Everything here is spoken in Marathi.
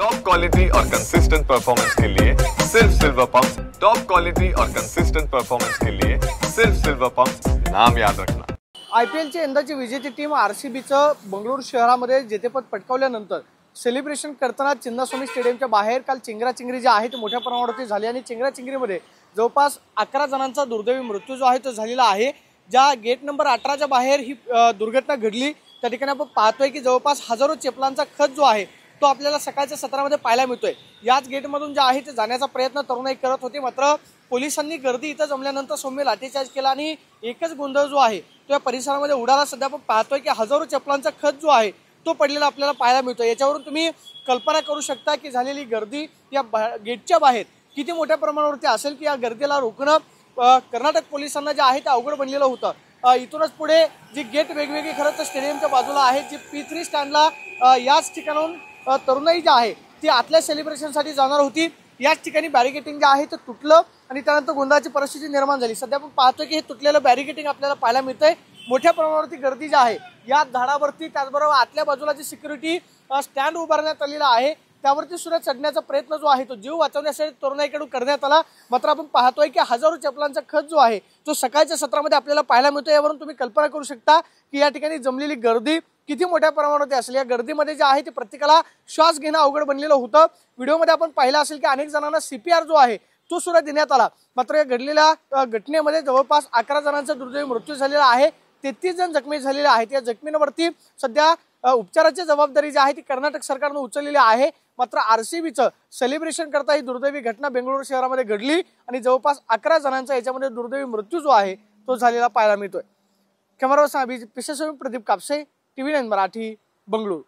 टॉप क्वालिटी और कंसिस्टेंट परफॉर्मेंस के लिए सिर्फ सिल्वर पंप्स। टॉप क्वालिटी और कंसिस्टेंट परफॉर्मेंस के लिए सिर्फ सिल्वर पंप्स, नाम याद रखना। IPL ची यंदाची विजेती टीम RCBचं बंगळुरू शहरामध्ये जेतेपद पटकावल्यानंतर सेलिब्रेशन करताना चिन्नास्वामी स्टेडियमच्या बाहेर काल चिंगराचिंगरी जी आहे ती मोठ्या प्रमाणावरती झाली आणि चिंगराचिंगरीमध्ये जवळपास 11 जणांचा दुर्दैवी मृत्यू जो आहे तो झालेला आहे। ज्या गेट नंबर 18च्या बाहेर ही दुर्घटना घडली त्या ठिकाणी आपण पाहतोय की जवळपास हजारो चपलांचा खच जो आहे तो आपल्याला सकाळच्या सत्रामध्ये पाहायला मिळतोय। याच गेटमधून जे आहे ते जाण्याचा प्रयत्न तरुणाई करत होते, मात्र पोलिसांनी गर्दी इथं जमल्यानंतर सौम्य लाठीचार्ज केला आणि एकच गोंधळ जो आहे तो या परिसरामध्ये उडाला। सध्या आपण पाहतोय की हजारो चपलांचा खच जो आहे तो पडलेला आपल्याला पाहायला मिळतोय। याच्यावरून तुम्ही कल्पना करू शकता की झालेली गर्दी या गेटच्या बाहेर किती मोठ्या प्रमाणावरती असेल की या गर्दीला रोखणं कर्नाटक पोलिसांना जे आहे ते अवघड बनलेलं होतं। इथूनच पुढे जी गेट वेगवेगळी खरं तर स्टेडियमच्या बाजूला आहे, जी P3 स्टँडला याच ठिकाणाहून तरुणाई जी आहे ती आतल्या सेलिब्रेशनसाठी जाणार होती। याच ठिकाणी बॅरिकेटिंग जे आहे ते तुटलं आणि त्यानंतर गोंधळाची परिस्थिती निर्माण झाली। सध्या आपण पाहतोय की हे तुटलेलं बॅरिकेटिंग आपल्याला पाहायला मिळतंय। मोठ्या प्रमाणावरती गर्दी जी आहे या झाडावरती, त्याचबरोबर आतल्या बाजूला जी सिक्युरिटी स्टँड उभारण्यात आलेला आहे त्यावरती सुद्धा चढण्याचा प्रयत्न जो आहे तो जीव वाचवण्यासाठी तरुणाईकडून करण्यात आला। मात्र आपण पाहतोय की हजारो चपलांचा खच जो आहे तो सकाळच्या सत्रामध्ये आपल्याला पाहायला मिळतो। यावरून तुम्ही कल्पना करू शकता की या ठिकाणी जमलेली गर्दी किती मोठ्या प्रमाणावरती असेल। या गर्दीमध्ये जे आहे ते प्रत्येकाला श्वास घेणं अवघड बनलेलं होतं। व्हिडिओमध्ये आपण पाहिलं असेल की अनेक जणांना CPR जो आहे तो सुद्धा देण्यात आला। मात्र या घडलेल्या घटनेमध्ये जवळपास 11 जणांचा दुर्दैवी मृत्यू झालेला आहे, 33 जण जखमी झालेले आहेत। या जखमींवरती सध्या उपचाराची जबाबदारी जी आहे ती कर्नाटक सरकारने उचललेली आहे। मात्र RCBचं सेलिब्रेशन करता ही दुर्दैवी घटना बेंगळुरू शहरामध्ये घडली आणि जवळपास 11 जणांचा याच्यामध्ये दुर्दैवी मृत्यू जो आहे तो झालेला पाहायला मिळतोय। कॅमेरावर प्रदीप कापसे, TV9 मराठी, बंगळुरू।